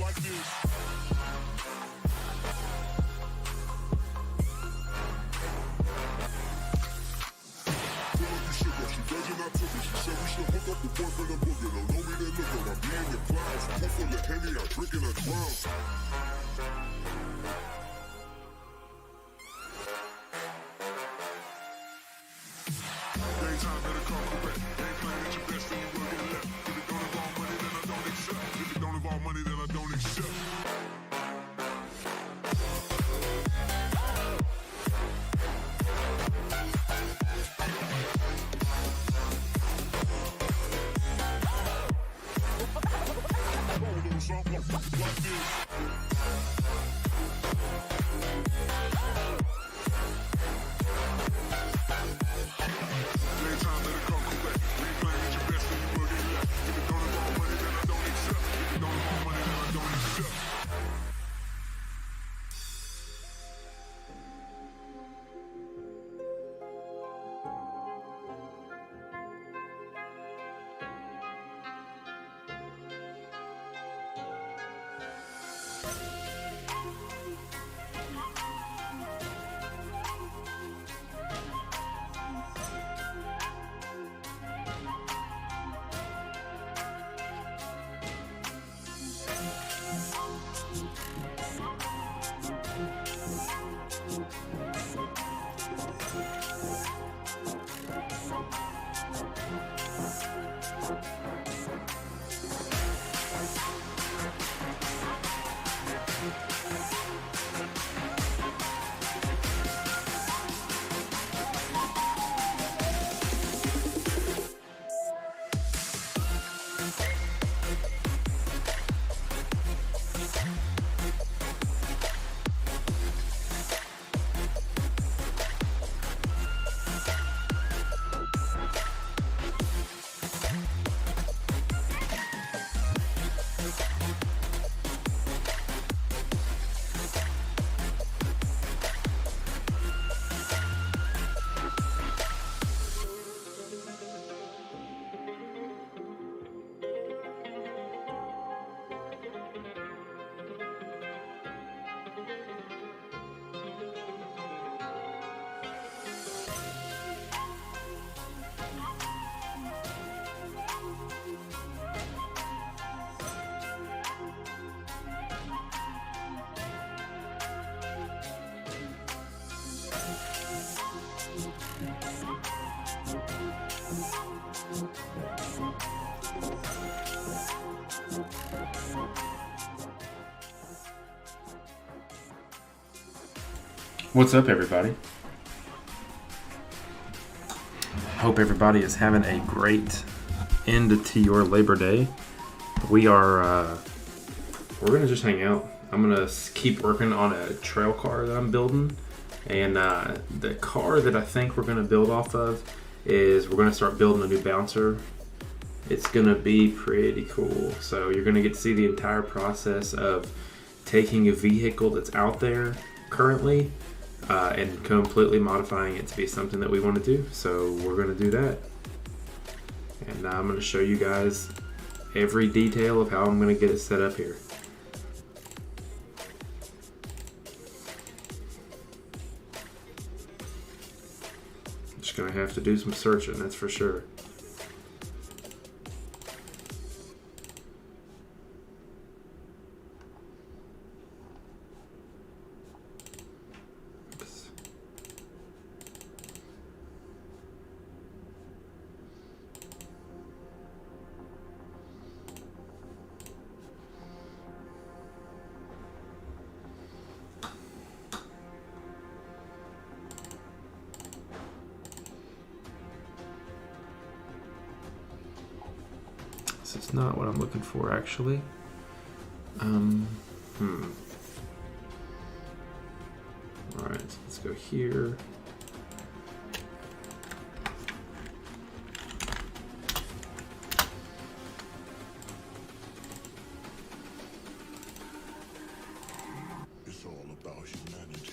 like this. I took it. She said we should hook up the boyfriend and booger. Don't know me, then look at my being the clouds. Pool full of Henny, I drink and I drown. Daytime better come correct. Ain't playing at your best, then you will get left. If it don't involve money, then I don't accept. If it don't involve money, then I don't accept. Something like this. Daytime better come correct. We ain't playing at your best, then you will get left. If it don't involve money, then I don't accept. If it don't involve money, then I don't accept. What's up, everybody? Hope everybody is having a great end to your Labor Day. We're gonna just hang out. I'm gonna keep working on a trail car that I'm building, and the car that I think we're gonna build off of is we're gonna start building a new bouncer. It's gonna be pretty cool. So you're gonna get to see the entire process of taking a vehicle that's out there currently and completely modifying it to be something that we want to do. So we're going to do that, and I'm going to show you guys every detail of how I'm going to get it set up here. Just going to have to do some searching, that's for sure. It's not what I'm looking for, actually. Alright, let's go here. It's all about humanity.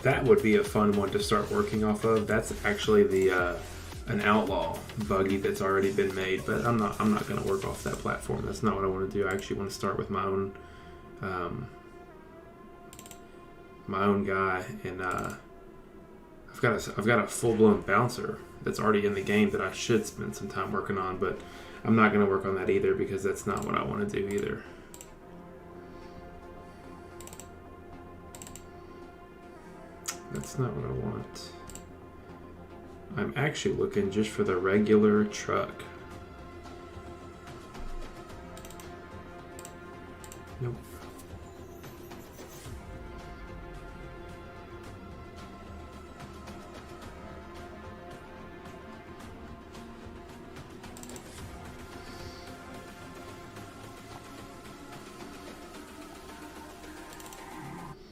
That would be a fun one to start working off of. That's actually the an outlaw buggy that's already been made, but I'm not going to work off that platform. That's not what I want to do. I actually want to start with my own guy, and I've got a full-blown bouncer that's already in the game that I should spend some time working on, but I'm not going to work on that either because that's not what I want to do either. That's not what I want. I'm actually looking just for the regular truck. Nope.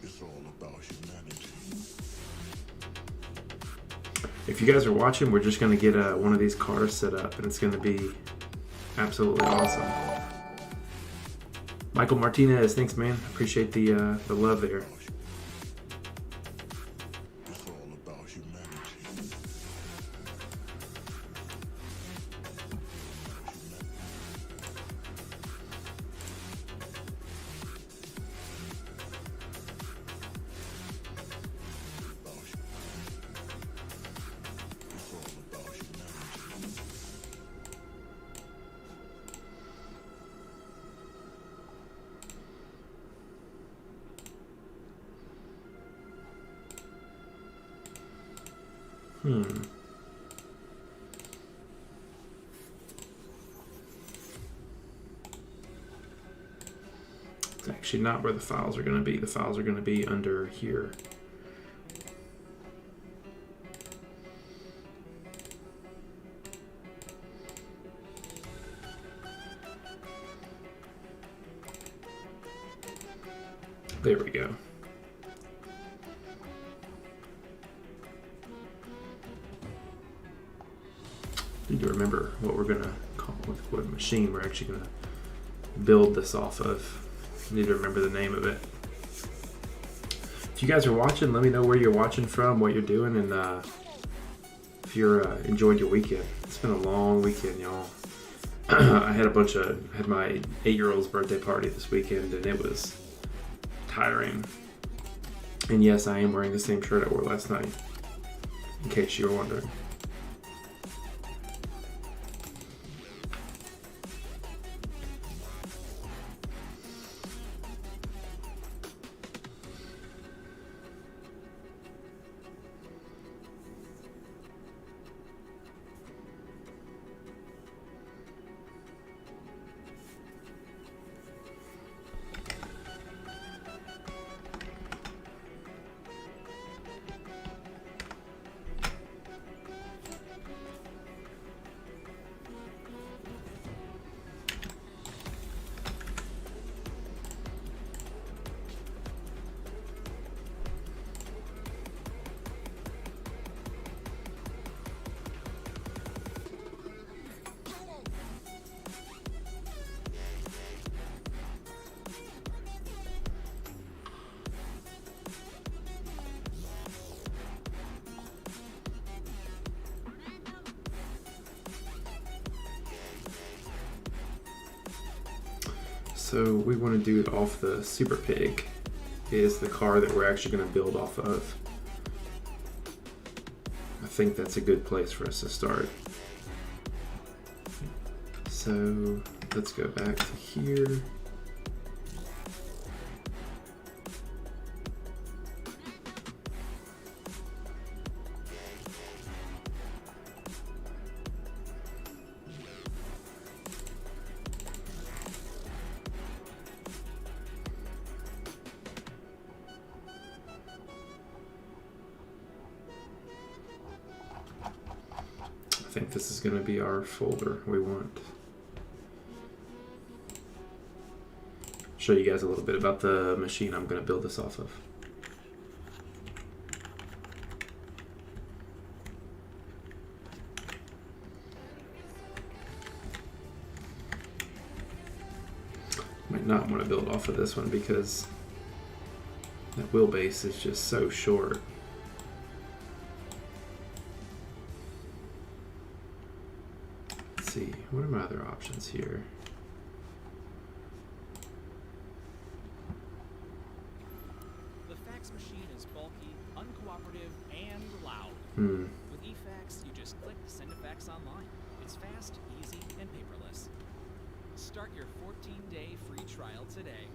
It's all about humanity. If you guys are watching, we're just going to get one of these cars set up, and it's going to be absolutely awesome. Michael Martinez, thanks, man. Appreciate the love there. It's all about humanity. It's all about humanity. It's actually not where the files are going to be. The files are going to be under here. There we go. Need to remember what we're gonna call, what machine we're actually gonna build this off of. Need to remember the name of it. If you guys are watching, let me know where you're watching from, what you're doing, and if you're enjoyed your weekend. It's been a long weekend, y'all. I had my 8-year-old's birthday party this weekend, and it was tiring. And yes, I am wearing the same shirt I wore last night, in case you were wondering. So we want to do it off the Super Pig, is the car that we're actually going to build off of. I think that's a good place for us to start. So let's go back to here. I think this is going to be our folder we want. Show you guys a little bit about the machine I'm going to build this off of. Might not want to build off of this one because that wheelbase is just so short. see. What are my other options here? The fax machine is bulky, uncooperative, and loud. Hmm. With eFax, you just click send a fax online. It's fast, easy, and paperless. Start your 14-day free trial today.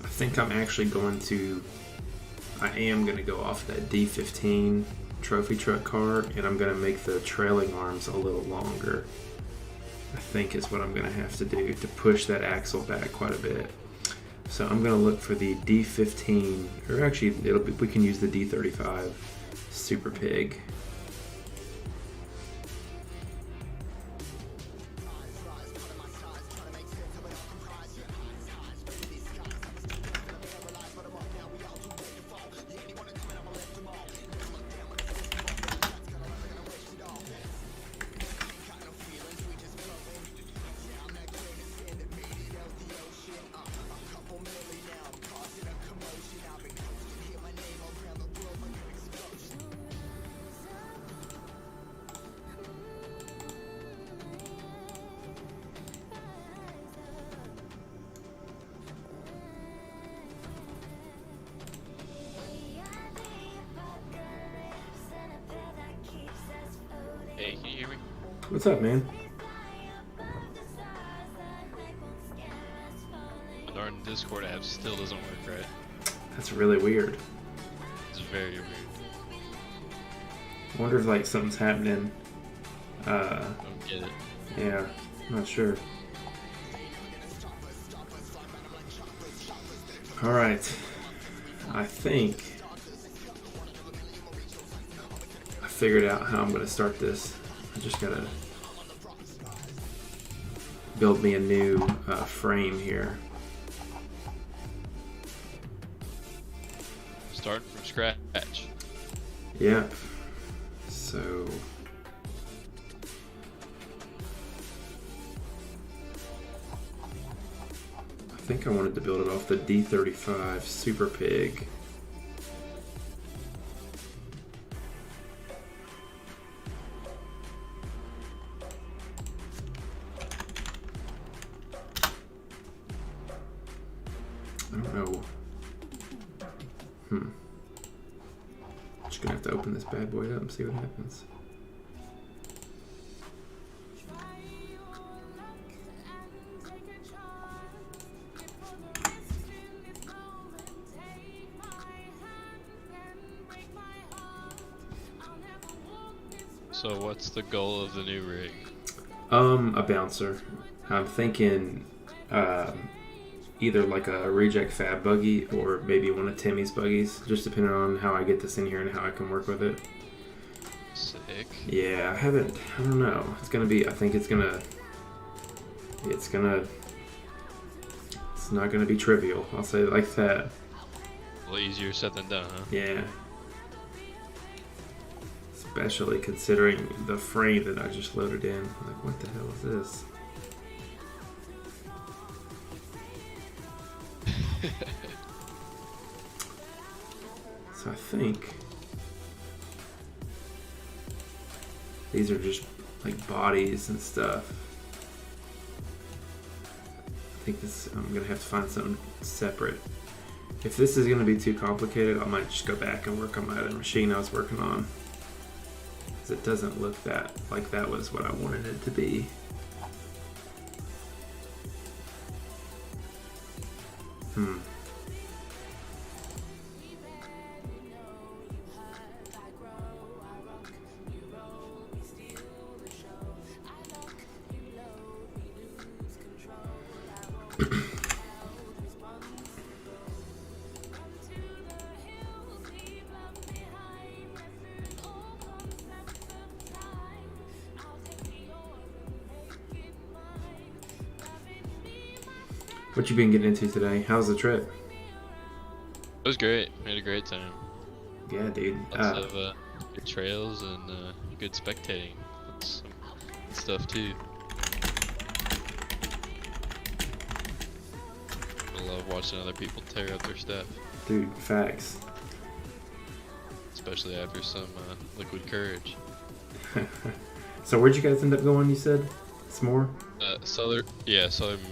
I think I'm actually I am going to go off that D15 trophy truck car, and I'm going to make the trailing arms a little longer. I think is what I'm going to have to do to push that axle back quite a bit. So I'm going to look for the D15, or actually we can use the D35 Super Pig. Hey, can you hear me? What's up, man? The darn Discord app still doesn't work right. That's really weird. It's very weird. I wonder if like something's happening. I don't get it. Yeah, I'm not sure. All right, I think I figured out how I'm gonna start this. I just gotta build me a new frame here. Start from scratch. Yep. So I think I wanted to build it off the D35 Super Pig. I don't know. Just gonna have to open this bad boy up and see what happens. So what's the goal of the new rig? A bouncer. I'm thinking either like a reject fab buggy or maybe one of Timmy's buggies, just depending on how I get this in here and how I can work with it. Sick. Yeah, I don't know. I think it's not gonna be trivial. I'll say it like that. A little easier said than done, huh? Yeah. Especially considering the frame that I just loaded in. Like, what the hell is this? So I think these are just like bodies and stuff. I think I'm gonna have to find something separate. If this is gonna be too complicated, I might just go back and work on my other machine I was working on. Because it doesn't look like that was what I wanted it to be. Hmm. What you been getting into today? How's the trip? It was great. We had a great time. Yeah, dude. Lots of good trails and good spectating. That's some good stuff too. I love watching other people tear up their stuff, Dude, facts. especially after some liquid courage. So where'd you guys end up going? You said S'more. Southern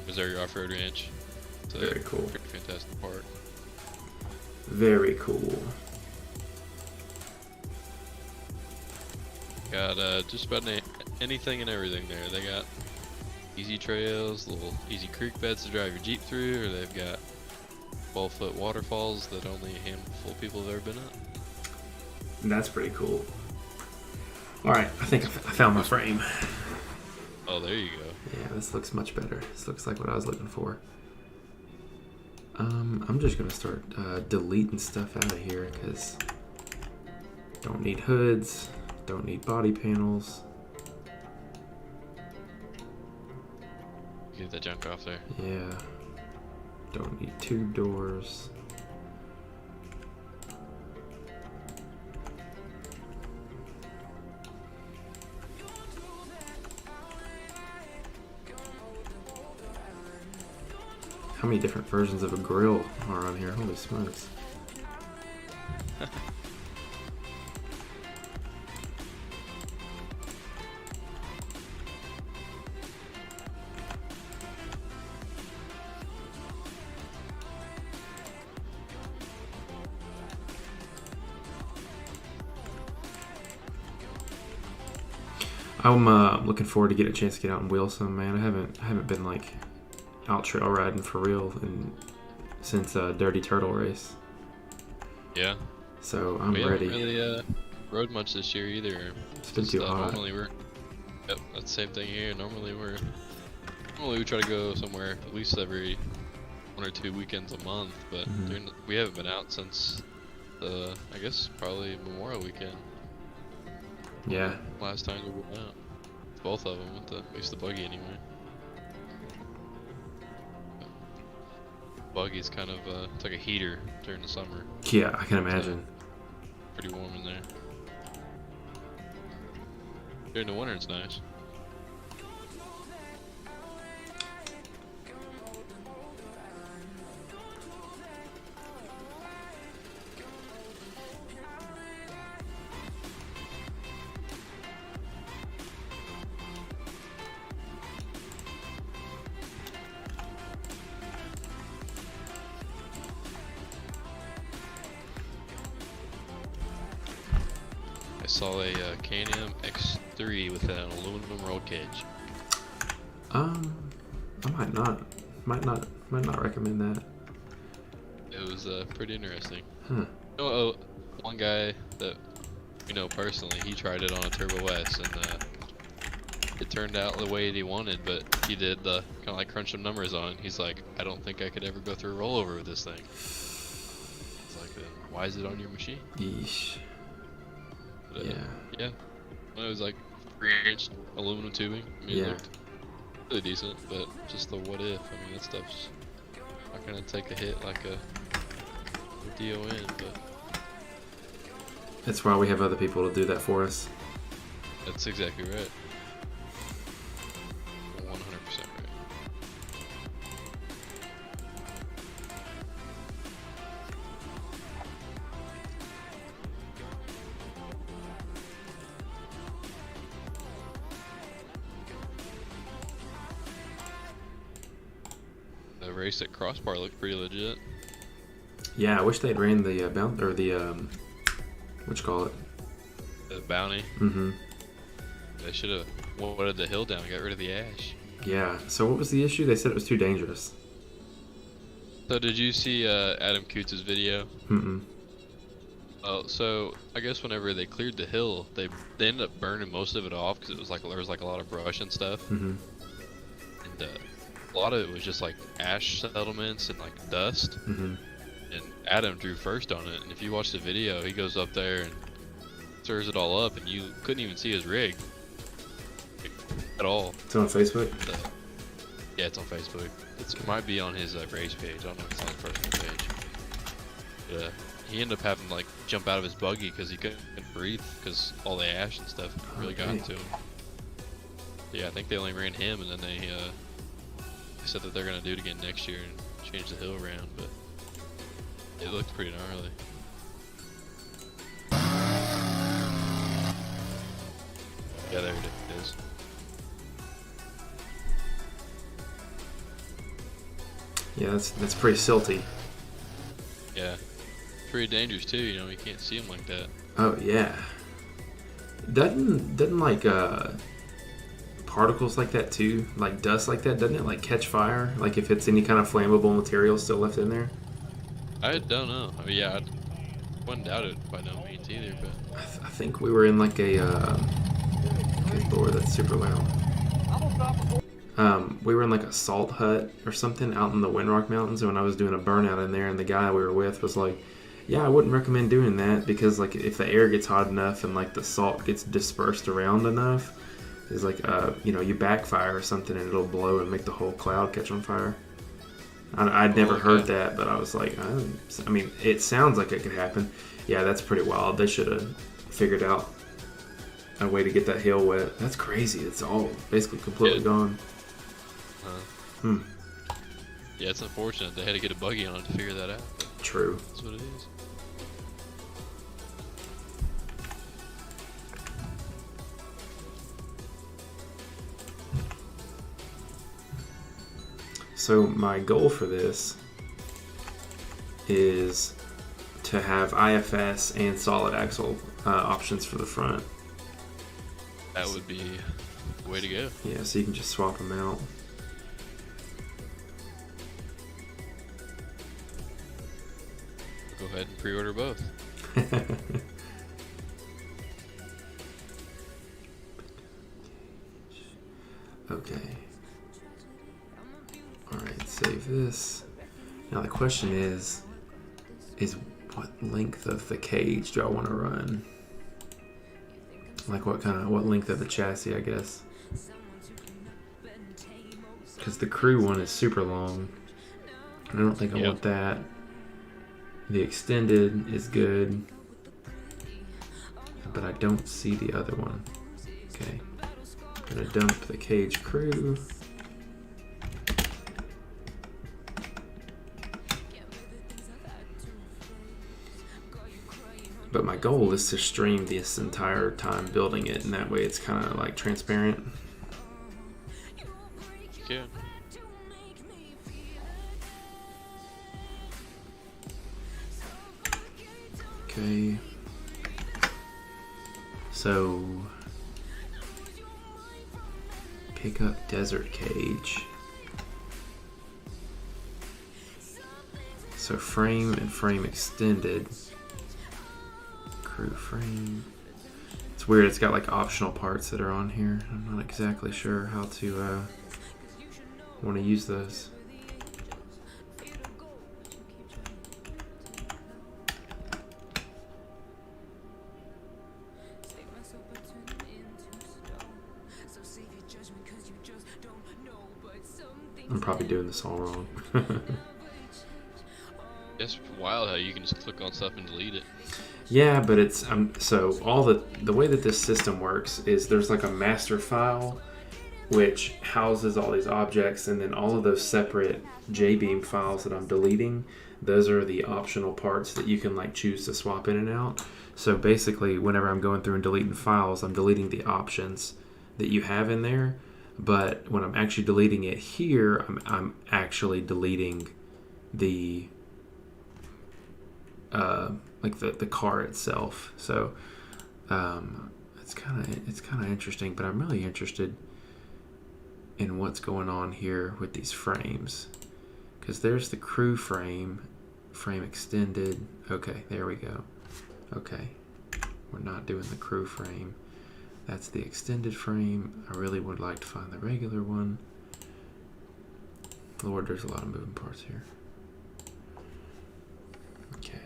Missouri Off-Road Ranch. It's a Very cool. pretty fantastic park. Very cool. Got just about anything and everything there. They got easy trails, little easy creek beds to drive your Jeep through, or they've got 12-foot waterfalls that only a handful of people have ever been at. That's pretty cool. All right, I think I found my frame. Oh, there you go. Yeah, this looks much better. This looks like what I was looking for. I'm just gonna start deleting stuff out of here because don't need hoods, don't need body panels. Get that junk off there. Yeah, don't need tube doors. How many different versions of a grill are on here? Holy smokes. I'm looking forward to getting a chance to get out and wheel some, man. I haven't been like out trail riding for real since Dirty Turtle race. Yeah. So I'm we ready. haven't really rode much this year either. It's been too hot. Normally yep, that's the same thing here. Normally we try to go somewhere at least every 1 or 2 weekends a month, but Mhm. we haven't been out since I guess probably Memorial Weekend. Yeah. Last time we went out. Both of them, at least the buggy anyway. Buggy's kind of it's like a heater during the summer. Yeah, I can imagine. Pretty warm in there. During the winter it's nice. I saw a Can-Am X3 with an aluminum roll cage. I might not recommend that. It was pretty interesting. Huh. One guy that we know personally, he tried it on a Turbo S, and it turned out the way he wanted, but he did the kind of like crunch some numbers on it. He's like, I don't think I could ever go through a rollover with this thing. It's like, why is it on your machine? Yeesh. But, Yeah. Yeah. Well, it was like 3-inch aluminum tubing. I mean, Yeah. it looked really decent, but just the what if. I mean, that stuff's not gonna take a hit like a DON, but That's why we have other people to do that for us. that's exactly right. 100% right. The race at Crossbar looked pretty legit. Yeah, I wish they'd ran the what you call it? The bounty, Mm-hmm. they should have watered the hill down and got rid of the ash. Yeah. So what was the issue? They said it was too dangerous. So did you see Adam Coots' video? Mm-mm. Oh, so I guess whenever they cleared the hill, they ended up burning most of it off because it was like there was like a lot of brush and stuff, Mm-hmm. and a lot of it was just like ash settlements and like dust. Mm-hmm. And Adam drew first on it, and if you watch the video, he goes up there and stirs it all up, and you couldn't even see his rig at all. It's on Facebook. Yeah, it's on Facebook. It might be on his race page. I don't know if it's on his personal page. But, he ended up having to like jump out of his buggy because he couldn't breathe because all the ash and stuff really got Okay. to him. Yeah, I think they only ran him, and then they said that they're gonna do it again next year and change the hill around, but it looked pretty gnarly. Yeah, there it is. Yeah, that's pretty silty. Yeah, pretty dangerous too. You know, you can't see him like that. Oh yeah. Doesn't like particles like that too, like dust like that, doesn't it like catch fire? Like if it's any kind of flammable material still left in there? I don't know. I mean, yeah, I wouldn't doubt it by no means either, but I think we were in like a good lord, that's super loud. We were in like a salt hut or something out in the Windrock Mountains, and when I was doing a burnout in there, and the guy we were with was like, yeah, I wouldn't recommend doing that because like if the air gets hot enough and like the salt gets dispersed around enough, it's like you backfire or something and it'll blow and make the whole cloud catch on fire. I'd never heard that, but I was like, I mean, it sounds like it could happen. Yeah, that's pretty wild. They should have figured out a way to get that hill wet. That's crazy. It's all basically completely gone. Yeah, it's unfortunate. They had to get a buggy on it to figure that out. True. That's what it is. So my goal for this is to have IFS and solid axle options for the front. That would be the way to go. Yeah, so you can just swap them out. Go ahead and pre-order both. Okay. Alright, save this. Now the question is what length of the cage do I want to run? Like what length of the chassis, I guess. Because the crew one is super long. I don't think I want that. The extended is good. But I don't see the other one. Okay. I'm gonna dump the cage crew. But my goal is to stream this entire time building it, and that way it's kind of like transparent. Yeah. Okay. So pick up desert cage. So frame and frame extended. Crew frame. It's weird, it's got like optional parts that are on here. I'm not exactly sure how to want to use those. I'm probably doing this all wrong. It's wild how you can just click on stuff and delete it. Yeah, but it's so all the way that this system works is there's like a master file which houses all these objects, and then all of those separate JBeam files that I'm deleting, those are the optional parts that you can like choose to swap in and out. So basically, whenever I'm going through and deleting files, I'm deleting the options that you have in there. But when I'm actually deleting it here, I'm actually deleting the like the car itself. So it's kind of interesting. But I'm really interested in what's going on here with these frames, Because there's the crew frame extended. Okay, there we go. Okay, we're not doing the crew frame. That's the extended frame. I really would like to find the regular one. Lord, there's a lot of moving parts here. Okay.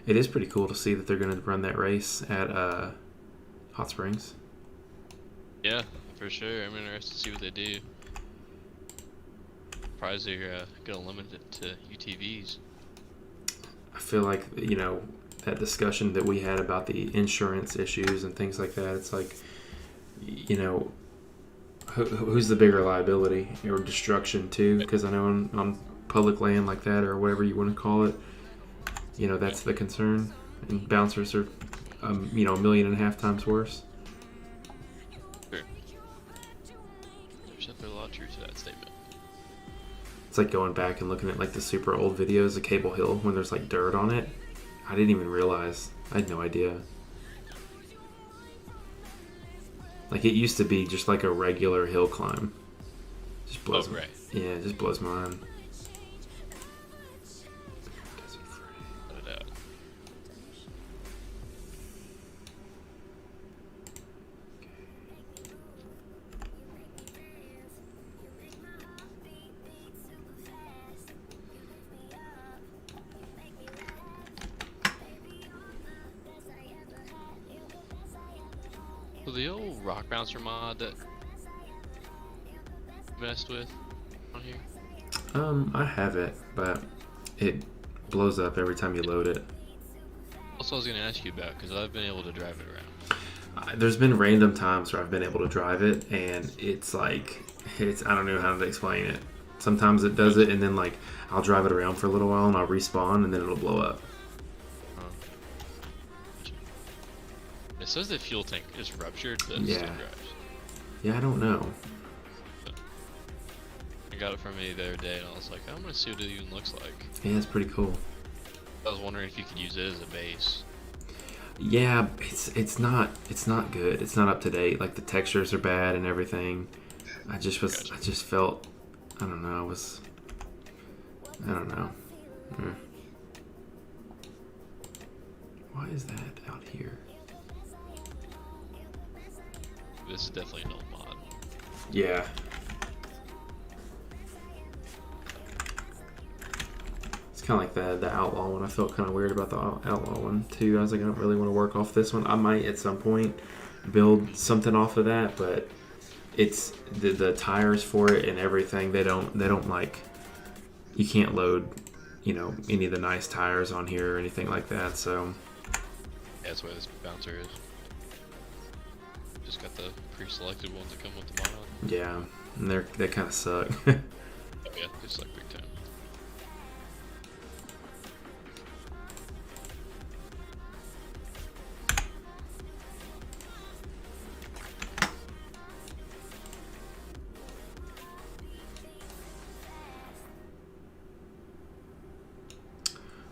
It is pretty cool to see that they're going to run that race at Hot Springs. Yeah, for sure. I'm interested to see what they do. Surprised they're gonna limit it to UTVs. I feel like, you know, that discussion that we had about the insurance issues and things like that, it's like, you know, who's the bigger liability or destruction too? Because I know on public land like that, or whatever you want to call it, you know, that's the concern. And bouncers are, you know, 1.5 million times worse. Sure. There's definitely a lot of truth to that statement. It's like going back and looking at like the super old videos of Cable Hill when there's like dirt on it. I didn't even realize. I had no idea. Like it used to be just like a regular hill climb. Just blows right. Yeah, it just blows my mind. Cut it out. So the old rock bouncer mod that you messed with on here? I have it, but it blows up every time you load it. That's what I was gonna ask you about, because I've been able to drive it around. There's been random times where I've been able to drive it, and it's like, I don't know how to explain it. Sometimes it does it, and then like I'll drive it around for a little while, and I'll respawn, and then it'll blow up. It says the fuel tank is ruptured, but it Yeah. still drives. Yeah, I don't know. I got it from me the other day, and I was like, I'm gonna see what it even looks like. Yeah, it's pretty cool. I was wondering if you could use it as a base. Yeah, it's not good. It's not up to date. Like the textures are bad and everything. I just felt, I don't know. I don't know. Why is that out here? This is definitely an old mod. Yeah. It's kind of like the Outlaw one. I felt kind of weird about the Outlaw one too. I was like, I don't really want to work off this one. I might at some point build something off of that, but it's the tires for it and everything. They don't like, you can't load, you know, any of the nice tires on here or anything like that. So Yeah, that's why this bouncer is. Just got the pre-selected ones that come with the mod. yeah, and they kind of suck. Oh yeah, it's like big time.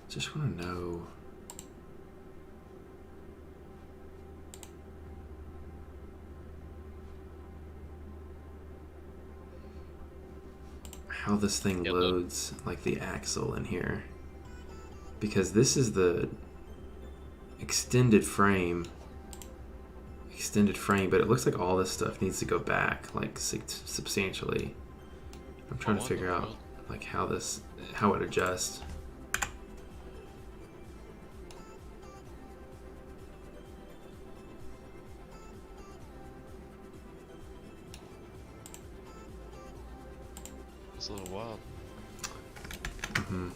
Just want to know. How this thing Yep. loads like the axle in here, because this is the extended frame, but it looks like all this stuff needs to go back like substantially. I'm trying to figure out like how it adjusts. It's a little wild. Mm-hmm.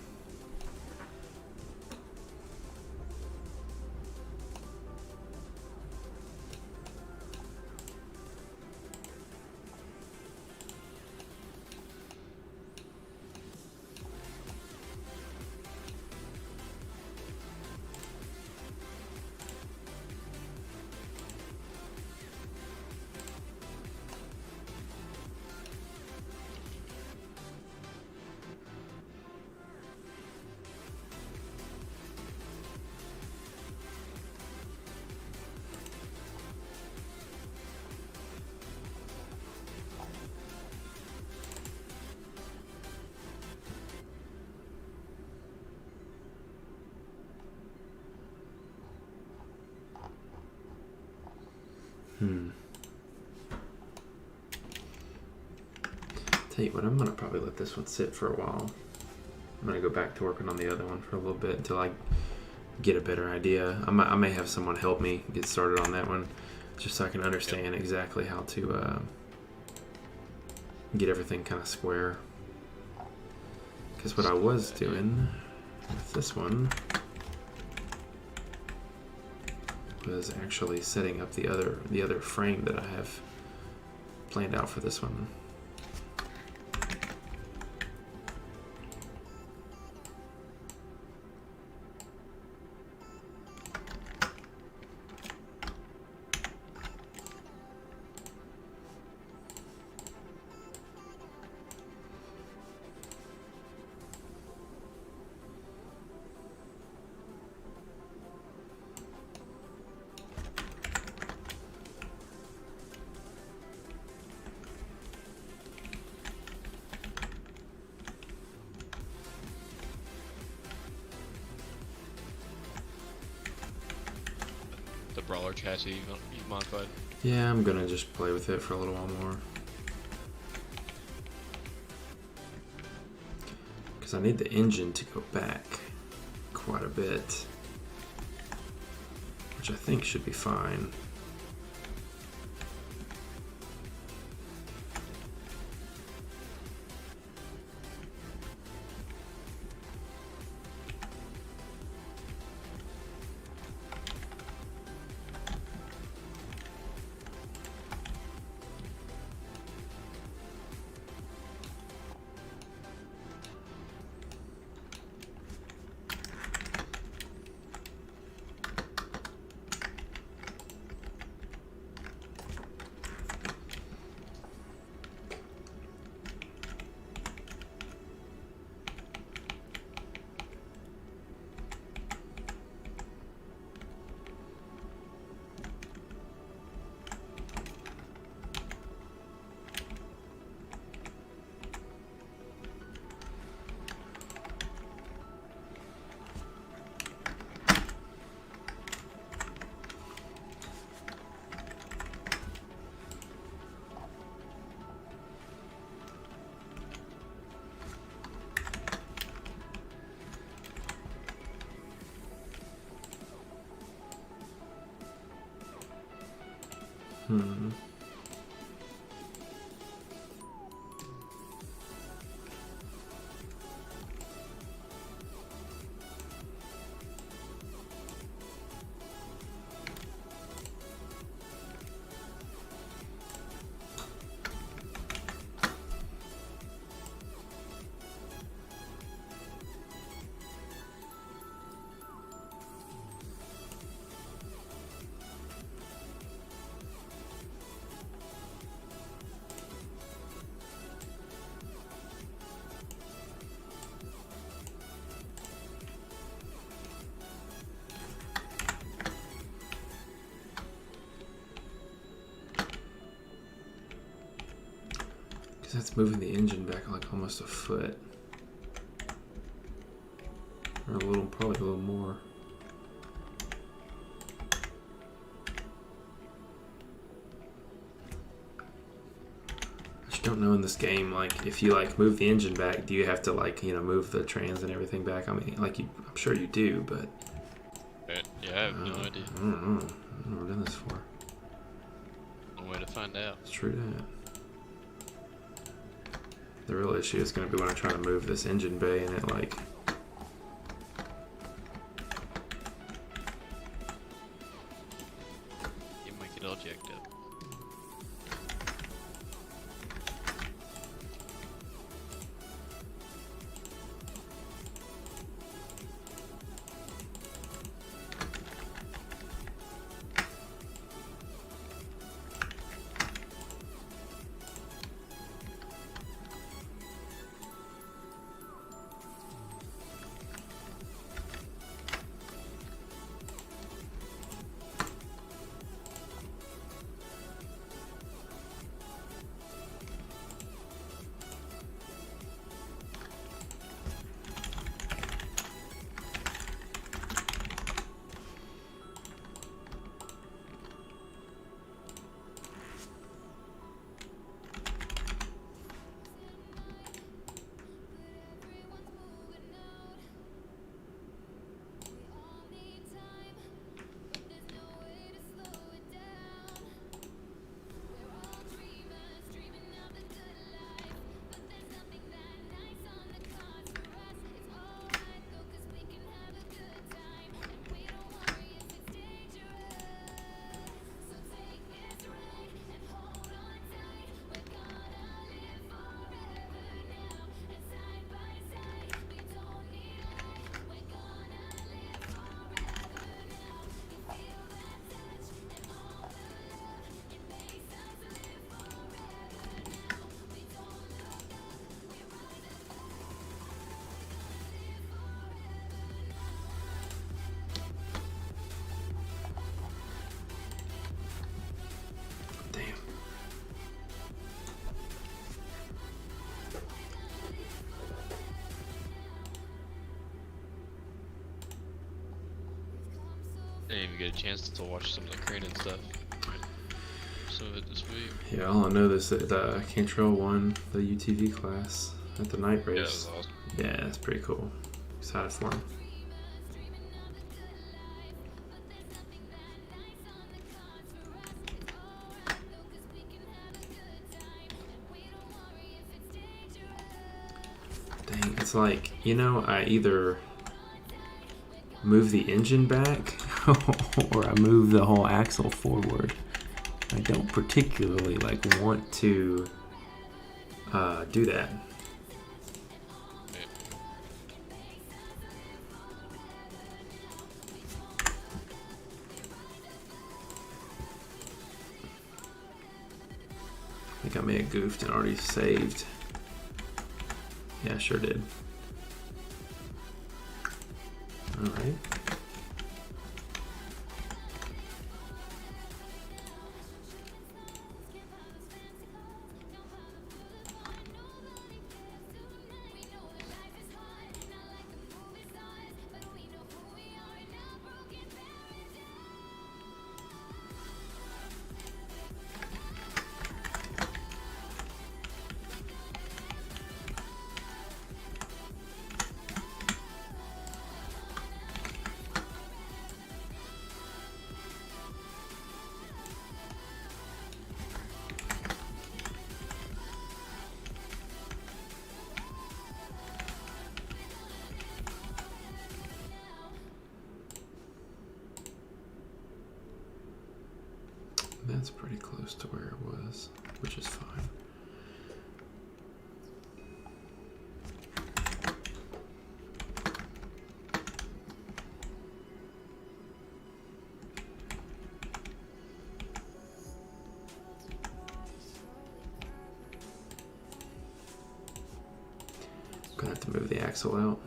Tell you what, I'm gonna probably let this one sit for a while. I'm gonna go back to working on the other one for a little bit until I get a better idea. I may have someone help me get started on that one, just so I can understand exactly how to get everything kind of square. Because what I was doing with this one was actually setting up the other frame that I have planned out for this one. The Brawler chassis you modified. Yeah, I'm gonna just play with it for a little while more. Because I need the engine to go back quite a bit, which I think should be fine. Because that's moving the engine back like almost a foot. Or a little, probably a little more. I just don't know in this game, like, if you, like, move the engine back, do you have to, like, you know, move the trans and everything back? I mean, like, I'm sure you do, but... Yeah, I have no idea. I don't know. I've never done this before. No way to find out. It's true that. The real issue is going to be when I try to move this engine bay and it, like... You might get all jacked up. didn't even get a chance to watch some of the crane and stuff. Some of it this week. Yeah, all I know is that Cantrell won the UTV class at the night Yeah, that race. was awesome. Yeah, it's pretty cool. Excited for him. Dang, it's like, you know, I either move the engine back or I move the whole axle forward. I don't particularly like want to do that. I think I may have goofed and already saved. Yeah, I sure did. Alright. That's pretty close to where it was, which is fine. Gonna have to move the axle out.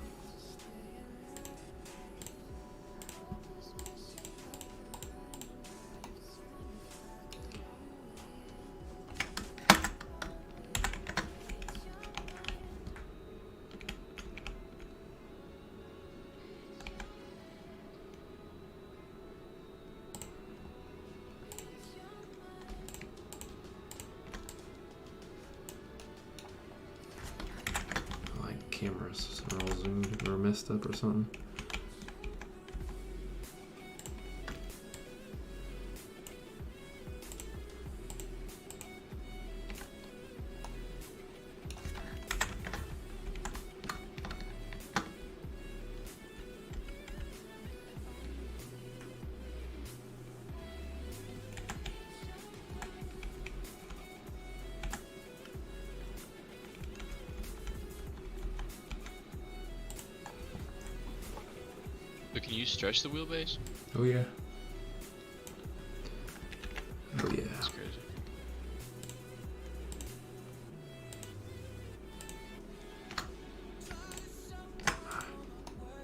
Cameras are all zoomed or messed up or something. But can you stretch the wheelbase? Oh yeah. Oh yeah. That's crazy.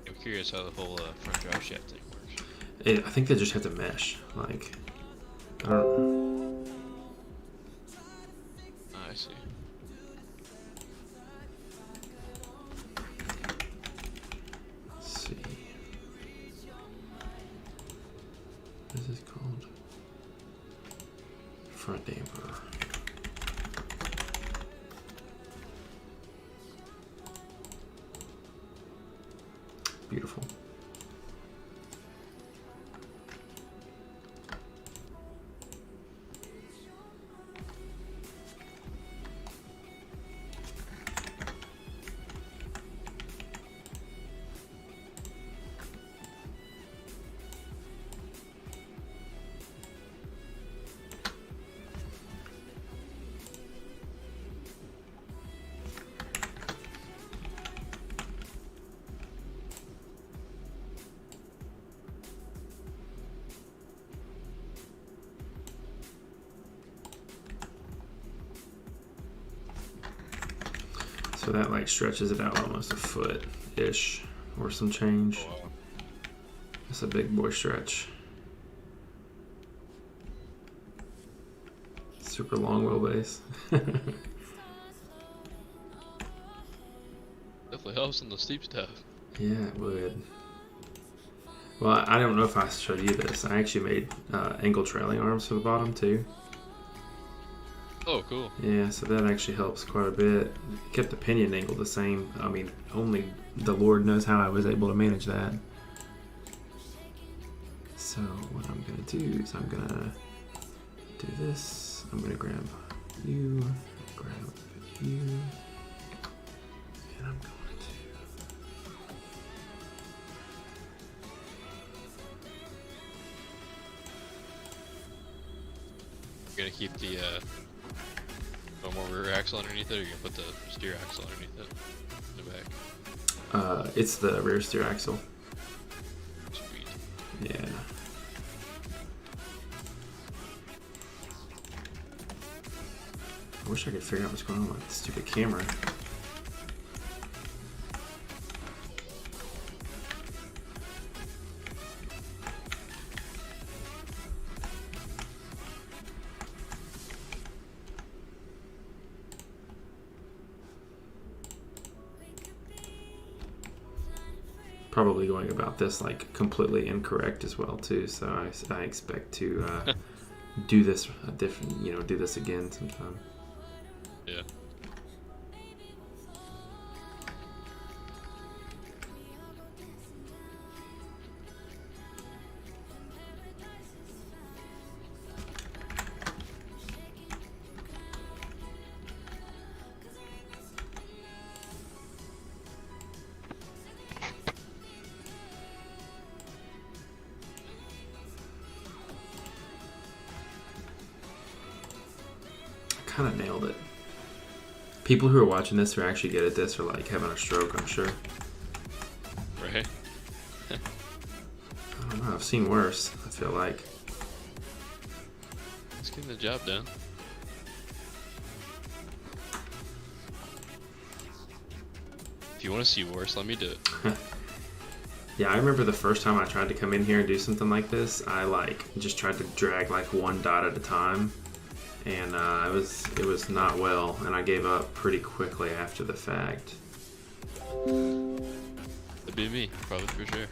I'm curious how the whole front drive shaft thing works. I think they just have to mesh. Like, I don't. Oh, I see. Let's see. What is this called? Front damper. Beautiful. So that like stretches it out almost a foot-ish or some change. Oh, wow. That's a big boy stretch. Super long wheelbase. Definitely helps on the steep stuff. Yeah, it would. Well, I don't know if I showed you this. I actually made angle trailing arms for the bottom too. Oh, cool. Yeah, so that actually helps quite a bit. Kept the pinion angle the same. I mean, only the Lord knows how I was able to manage that. So what I'm gonna do is I'm gonna do this. I'm gonna grab you, grab you, and I'm going to. You're gonna keep the no more rear axle underneath it, or you're gonna put the steer axle underneath it in the back? It's the rear steer axle. Sweet. Yeah. I wish I could figure out what's going on with this stupid camera. Probably going about this like completely incorrect as well too. So I expect to do this a different, do this again sometime. Yeah. Kind of nailed it. People who are watching this who are actually good at this are like having a stroke, I'm sure. Right. I don't know, I've seen worse, I feel like. It's getting the job done. If you want to see worse, let me do it. Yeah, I remember the first time I tried to come in here and do something like this, I just tried to drag like one dot at a time. And it was not well, and I gave up pretty quickly after the fact. That'd be me, probably for sure.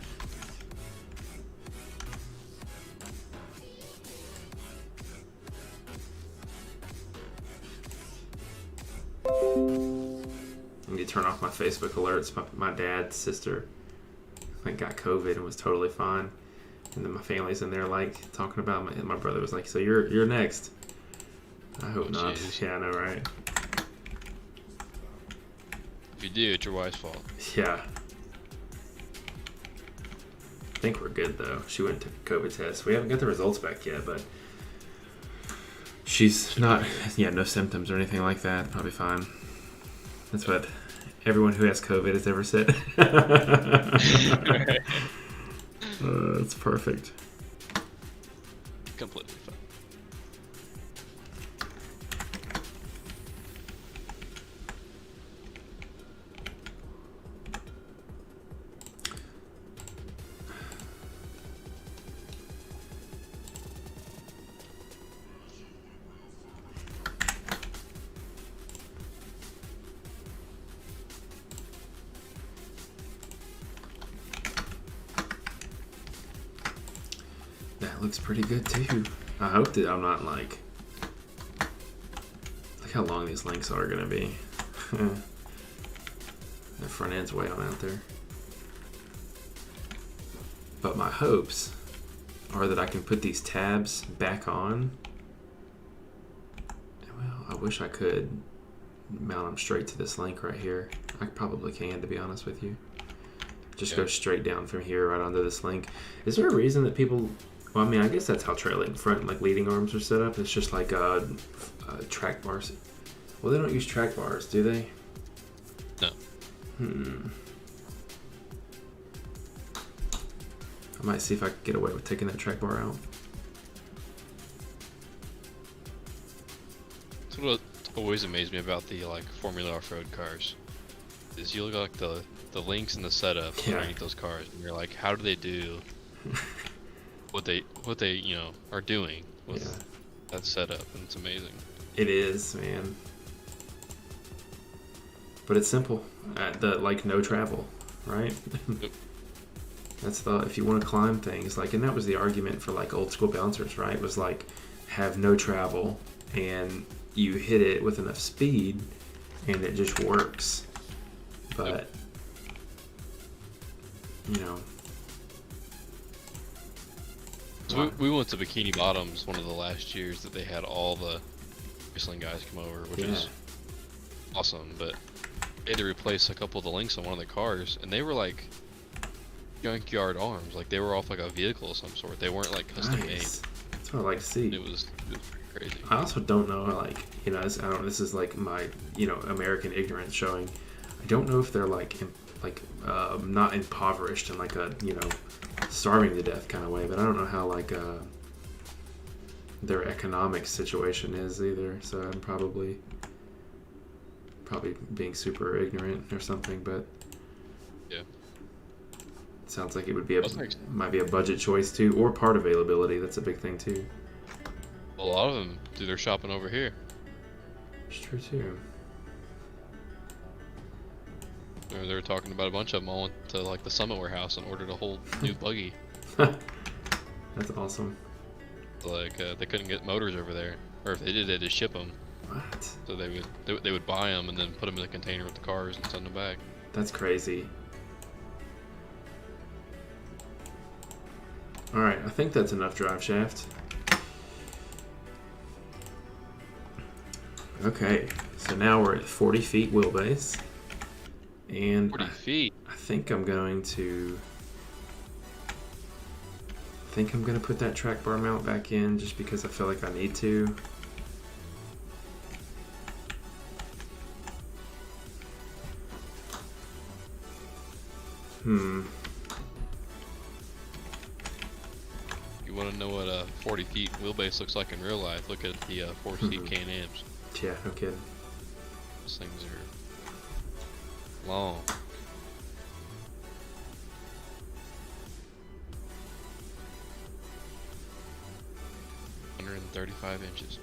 I need to turn off my Facebook alerts. My dad's sister got COVID and was totally fine, and then my family's in there like talking about my brother was like, "So you're next." I hope not. Geez. Yeah, I know, right? If you do, it's your wife's fault. Yeah. I think we're good though. She went to COVID test. We haven't got the results back yet, but she's not. Yeah, no symptoms or anything like that. Probably fine. That's what everyone who has COVID has ever said. That's perfect. Completely fine. That looks pretty good too. I hope that I'm not like. Look how long these links are gonna be. The front end's way on out there. But my hopes are that I can put these tabs back on. Well, I wish I could mount them straight to this link right here. I probably can, to be honest with you. Just go straight down from here right onto this link. Is there a reason that people... Well, I mean, I guess that's how trailing front, like leading arms are set up. It's just like track bars. Well, they don't use track bars, do they? No. I might see if I can get away with taking that track bar out. That's what always amazed me about the Formula Off-Road cars. Is you look at like the links and the setup underneath those cars, and you're like, how do they do what they are doing with that setup? And it's amazing. It is, man. But it's simple. No travel, right? Yep. That's the if you want to climb things like, and that was the argument for like old school bouncers, right? Was like have no travel and you hit it with enough speed and it just works. But you know. So we went to Bikini Bottoms one of the last years that they had all the wrestling guys come over, which is awesome. But they had to replace a couple of the links on one of the cars, and they were like junkyard arms. Like they were off like a vehicle of some sort. They weren't like custom made. Nice. That's what I like to see. It was pretty crazy. I also don't know, like, you know, I don't. This is like my, you know, American ignorance showing. I don't know if they're like not impoverished in like a, you know, starving to death kind of way, but I don't know how like their economic situation is either. So I'm probably being super ignorant or something, but yeah, it sounds like it would be might be a budget choice too, or part availability. That's a big thing too. A lot of them do their shopping over here. It's true too. They were talking about a bunch of them all went to like the Summit warehouse and ordered a whole new buggy. That's awesome. Like they couldn't get motors over there, or if they did, they just ship them. What? So they would buy them and then put them in the container with the cars and send them back. That's crazy. All right, I think that's enough drive shaft. Okay, so now we're at 40 feet wheelbase. And 40 feet. I think I'm going to put that track bar mount back in just because I feel like I need to. You want to know what a 40 feet wheelbase looks like in real life? Look at the 4-seat Can-Ams. Yeah, no kidding. Those things are long. $135 inches.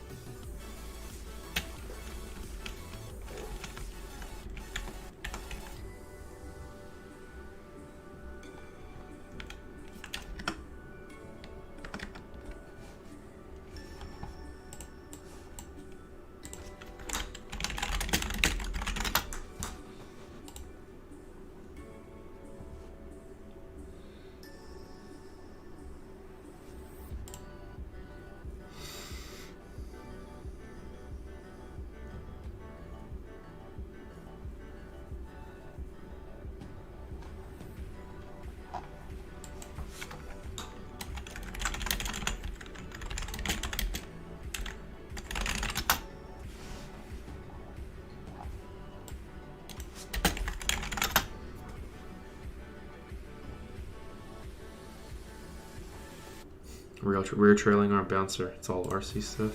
Rear trailing arm bouncer. It's all RC stuff.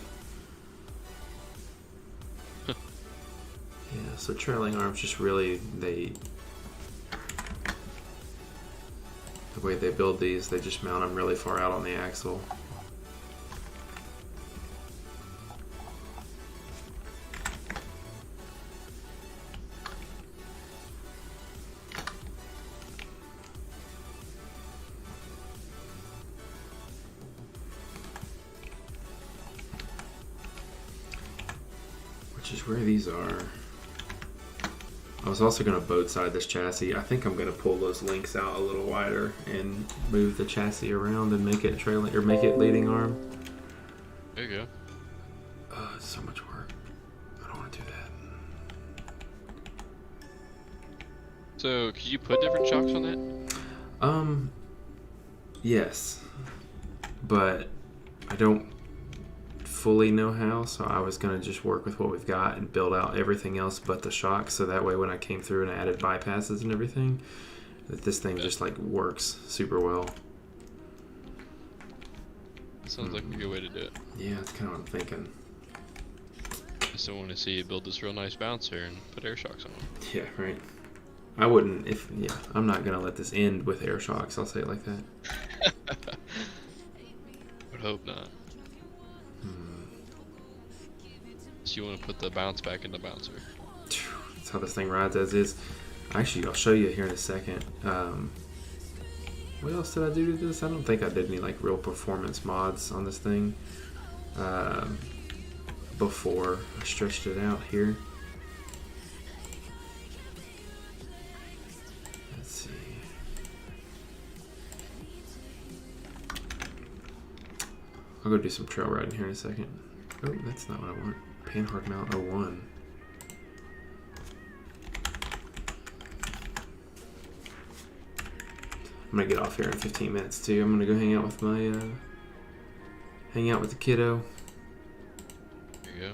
Yeah, so trailing arms just really the way they build these, they just mount them really far out on the axle. Which is where these are. I was also going to boat side this chassis. I think I'm going to pull those links out a little wider and move the chassis around and make it trailing or make it leading arm. There you go. It's so much work. I don't want to do that. So, could you put different shocks on that? Yes, but I don't fully know how, so I was going to just work with what we've got and build out everything else but the shocks, so that way when I came through and added bypasses and everything, that this thing just like works super well. Sounds like a good way to do it. Yeah, that's kind of what I'm thinking. I still want to see you build this real nice bouncer and put air shocks on it. Yeah, right. I wouldn't I'm not going to let this end with air shocks, I'll say it like that. Would hope not. So you want to put the bounce back in the bouncer. That's how this thing rides as is. Actually, I'll show you here in a second. what else did I do to this? I don't think I did any like real performance mods on this thing before I stretched it out here. Let's see. I'll go do some trail riding here in a second. Oh, that's not what I want. Panhard Mount 01. I'm gonna get off here in 15 minutes too. I'm gonna go hang out with my the kiddo. There you go.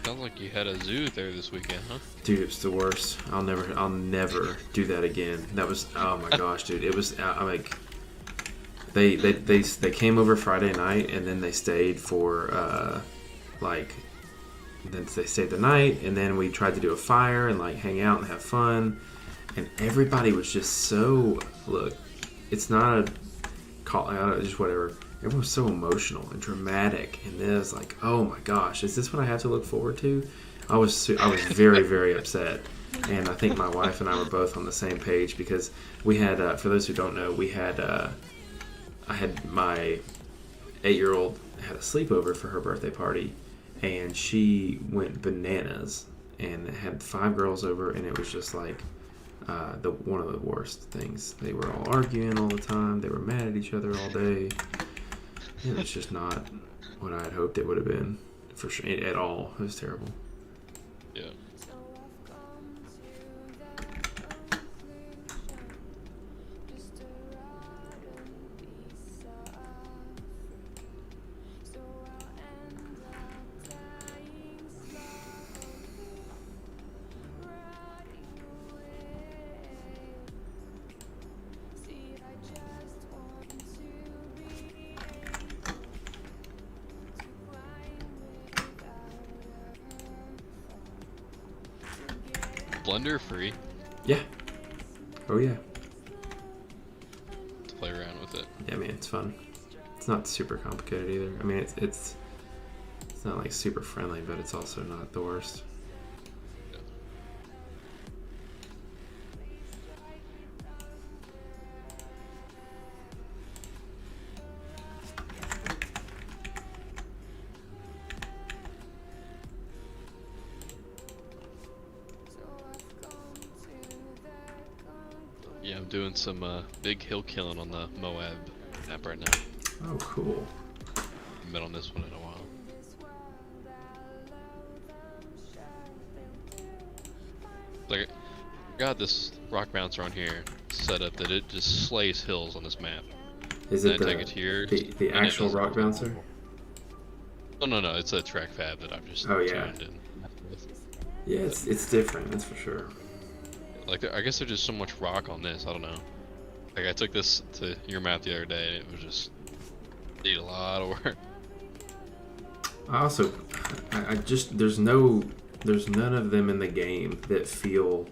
Sounds like you had a zoo there this weekend, huh? Dude, it was the worst. I'll never do that again. That was, oh my gosh, dude. It was like they came over Friday night and then they stayed for then they stayed the night, and then we tried to do a fire and like hang out and have fun, and everybody was just so, look, it's not a call out, just whatever. Everyone was so emotional and dramatic, and it was like, oh my gosh, is this what I have to look forward to? I was very, very upset, and I think my wife and I were both on the same page because we had, for those who don't know, I had my 8-year-old had a sleepover for her birthday party, and she went bananas and had 5 girls over, and it was just like one of the worst things. They were all arguing all the time. They were mad at each other all day. It was just not what I had hoped it would have been, for sure, at all. It was terrible. Yeah. Blender free Yeah. Oh yeah. to play around with it. Yeah, man, it's fun. It's not super complicated either. I mean, it's not like super friendly, but it's also not the worst. Yeah, I'm doing some big hill killing on the Moab map right now. Oh, cool. I've been on this one in a while. Like, I got this rock bouncer on here set up that it just slays hills on this map. Is Then it I take it to yours, the and it actual does- rock bouncer? Oh no, it's a track fab that I've just Oh, yeah. tuned in. Yeah, it's different, that's for sure. Like, I guess there's just so much rock on this. I don't know. Like, I took this to your map the other day, and it was just need a lot of work. I also, I just there's none of them in the game that feel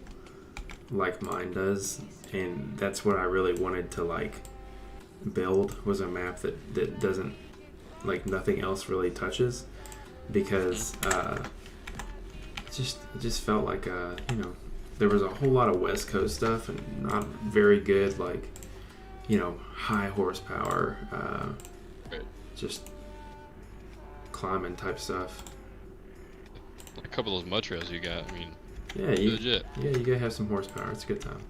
like mine does, and that's what I really wanted to like build, was a map that doesn't, like, nothing else really touches, because it just felt like there was a whole lot of West Coast stuff and not very good, like, high horsepower Right. just climbing type stuff. A couple of those mud trails you got, I mean, Yeah, you legit. gotta have some horsepower. It's a good time.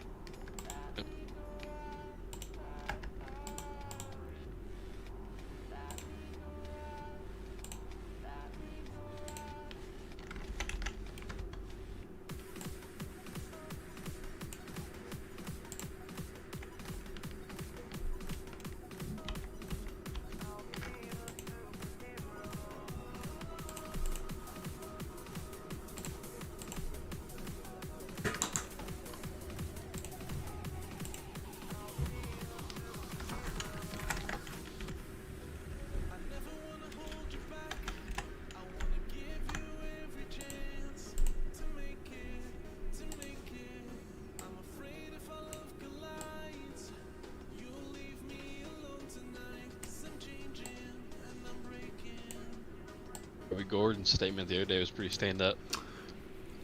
Joey Gordon's statement the other day was pretty stand up.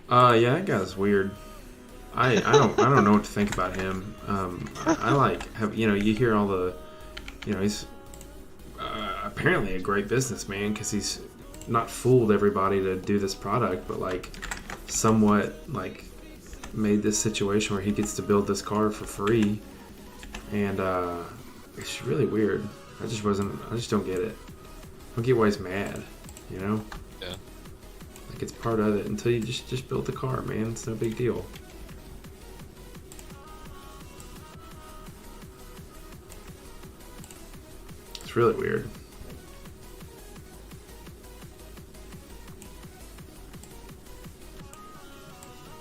Yeah, that guy's weird. I don't know what to think about him. I like have you hear all the, he's apparently a great businessman because he's not fooled everybody to do this product, but like somewhat like made this situation where he gets to build this car for free, and it's really weird. I just don't get it. I don't get why he's mad. Yeah. Like it's part of it until you just build the car, man. It's no big deal. It's really weird.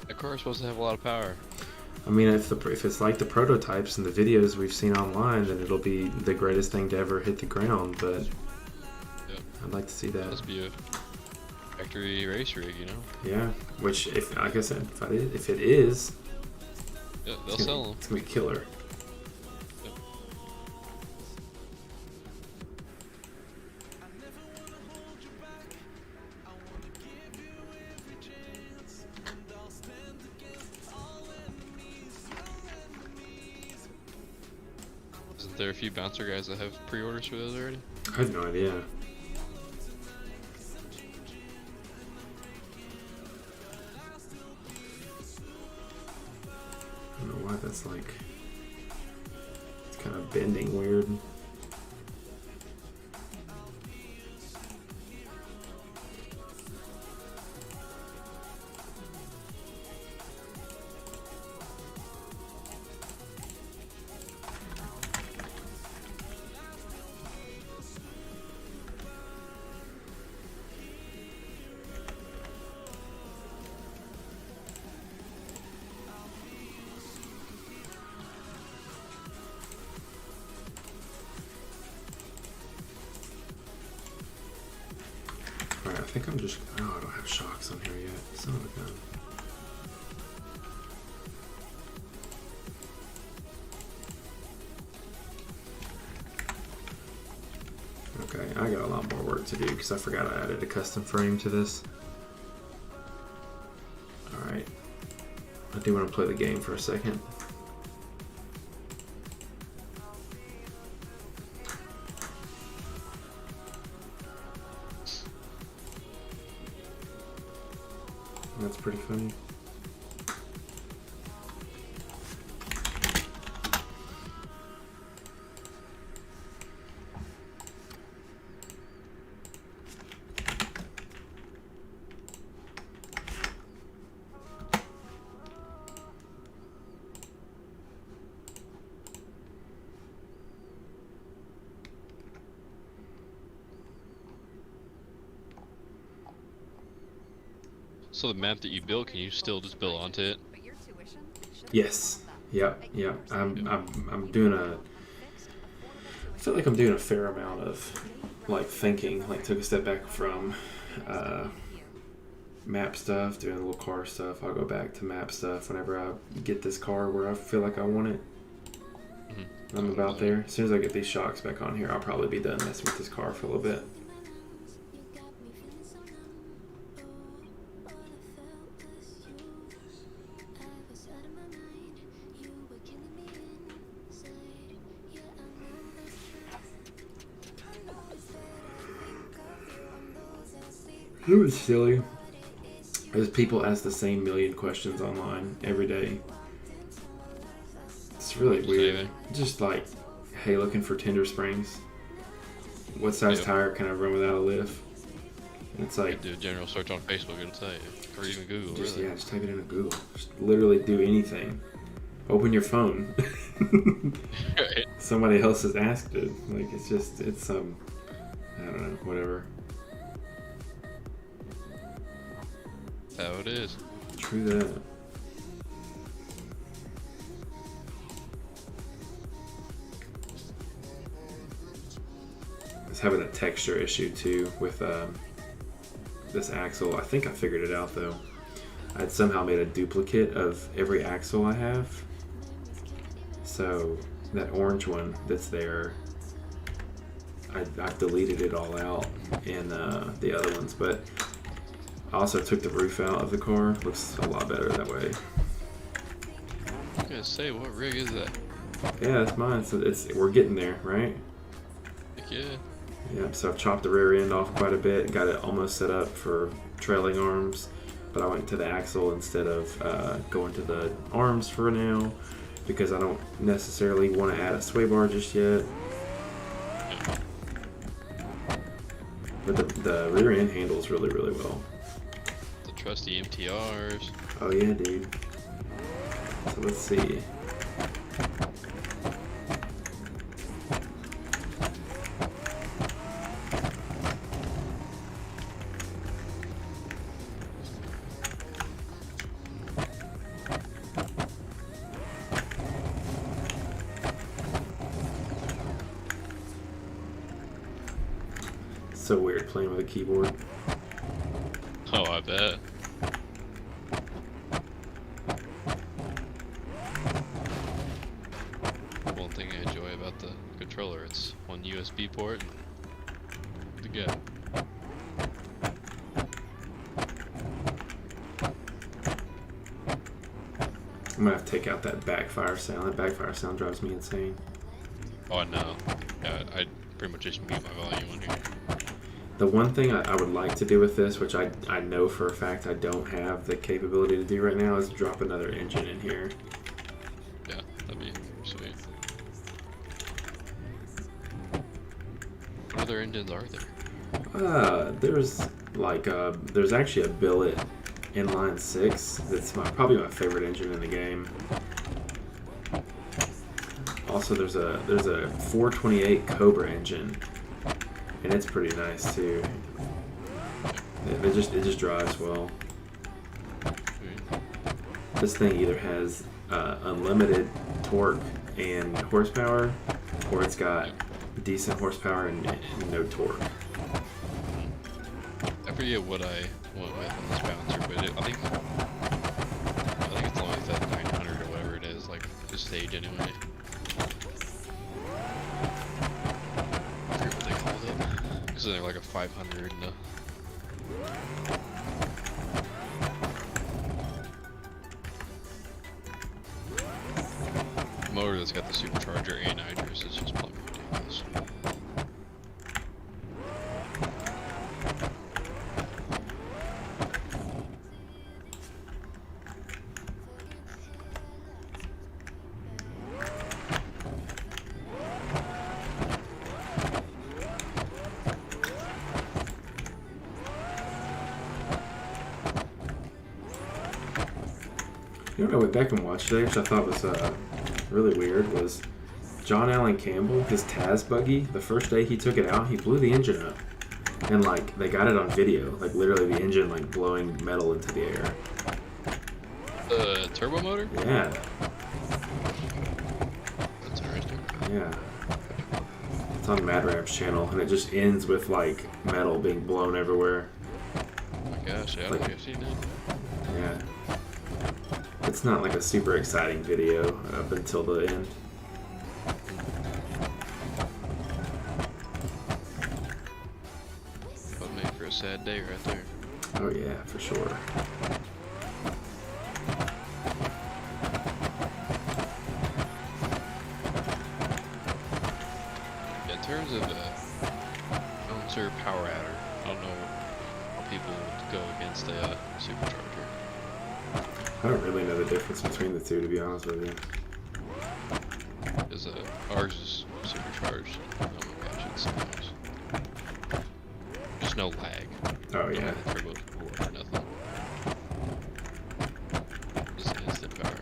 That car is supposed to have a lot of power. I mean, if it's like the prototypes and the videos we've seen online, then it'll be the greatest thing to ever hit the ground. But Yep. I'd like to see It that. must be a factory race rig, you know? Yeah. Which, if like I said, if it is, Yeah, they'll it's sell them. It's gonna be killer. Yep. Isn't there a few bouncer guys that have pre-orders for those already? I have no idea. I don't know why that's like. It's kind of bending weird. Alright, I think I'm just. Oh, I don't have shocks on here yet. Son of a gun. Okay, I got a lot more work to do because I forgot I added a custom frame to this. Alright. I do want to play the game for a second. That's pretty funny. So the map that you built, can you still just build onto it? Yes. Yep. I'm doing a. I feel like I'm doing a fair amount of like thinking. Like took a step back from map stuff, doing a little car stuff. I'll go back to map stuff whenever I get this car where I feel like I want it. Mm-hmm. I'm about there. As soon as I get these shocks back on here, I'll probably be done messing with this car for a little bit. It was silly. As people ask the same million questions online every day. It's really weird. Just like, hey, looking for tender springs. What size tire can I run without a lift? And it's like, Do a general search on Facebook, it'll tell you. Or even Google, just, really. yeah, just type it into Google. Just literally do anything. Open your phone. Right. Somebody else has asked it. Like, it's I don't know, whatever. That's how it is. True that. I was having a texture issue too with this axle. I think I figured it out though. I'd somehow made a duplicate of every axle I have. So that orange one that's there, I've deleted it all out in the other ones, but I also took the roof out of the car. Looks a lot better that way. I was gonna say, what rig is that? Yeah, that's mine. So we're getting there, right? Heck yeah. Yep. So I've chopped the rear end off quite a bit. Got it almost set up for trailing arms, but I went to the axle instead of going to the arms for now because I don't necessarily want to add a sway bar just yet. But the rear end handles really, really well. The trusty MTRs. Oh yeah, dude. So let's see. So weird playing with a keyboard. Oh, I bet. One thing I enjoy about the controller, it's one USB port and to go. I'm gonna have to take out that backfire sound. That backfire sound drives me insane. Oh, I know. Yeah, I pretty much just mute my volume on here. The one thing I would like to do with this, which I know for a fact I don't have the capability to do right now, is drop another engine in here. Yeah, that'd be sweet. What other engines are there? There's actually a Billet inline 6 that's probably my favorite engine in the game. Also, there's a 428 engine, and it's pretty nice too. It just drives well. Sweet. This thing either has unlimited torque and horsepower, or it's got decent horsepower and no torque. I forget what I went with on this bouncer, but I think it's only like that 900 or whatever it is, like the stage anyway. I forget what they called it. Because they're like a 500 and a... The motor that's got the supercharger and nitrous is just plumb ridiculous. You know what I went back and watched today, which I thought was really weird, was John Allen Campbell, his Taz buggy, the first day he took it out, he blew the engine up. And, like, they got it on video. Like, literally the engine, like, blowing metal into the air. The turbo motor? Yeah. That's interesting. Yeah. It's on Mad Rap's channel, and it just ends with, like, metal being blown everywhere. Oh my gosh, yeah, I don't think I've seen that. Yeah. It's not, like, a super exciting video up until the end. That'd make for a sad day right there. Oh, yeah, for sure. In terms of bouncer power adder, I don't know how people would go against a supercharger. I don't really know the difference between the two, to be honest with you. Because ours is supercharged. Oh my gosh, it's so nice. There's no lag. Oh, yeah. No turbo or nothing. Just instant power.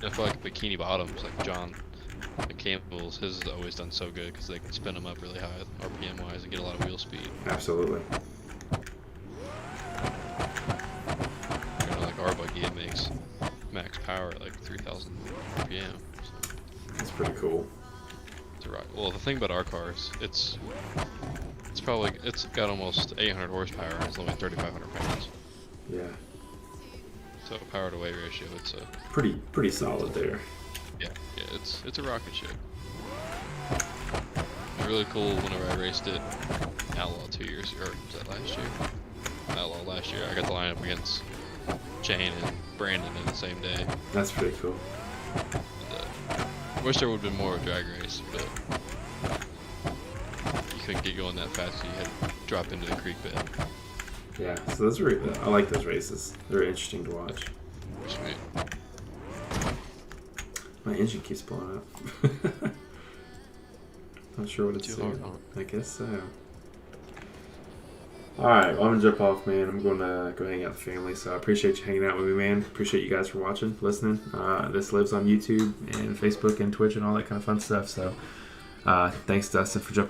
I feel like bikini bottoms, like John Campbell's, his has always done so good because they can spin them up really high RPM wise and get a lot of wheel speed. Absolutely. Kind of like our buggy, it makes max power at like 3,000 RPM. So That's pretty cool. it's a rock. Well, the thing about our cars, it's got almost 800 horsepower and it's only 3,500 pounds. Yeah. So power to weight ratio, it's a Pretty solid there. yeah, it's a rocket ship. Really cool. Whenever I raced it, Outlaw 2 years or was that last year? Outlaw last year. I got to line up against Jane and Brandon in the same day. That's pretty cool. I wish there would have been more of a drag race, but you couldn't get going that fast, so you had to drop into the creek bed. Yeah, so those are, I like those races. They're interesting to watch. Sweet. My engine keeps blowing up. Not sure what it's Too hard doing. on I guess so. Alright, well, I'm gonna jump off, man. I'm gonna go hang out with the family. So I appreciate you hanging out with me, man. Appreciate you guys for watching, listening. This lives on YouTube and Facebook and Twitch and all that kind of fun stuff. So thanks, Dustin, for jumping on.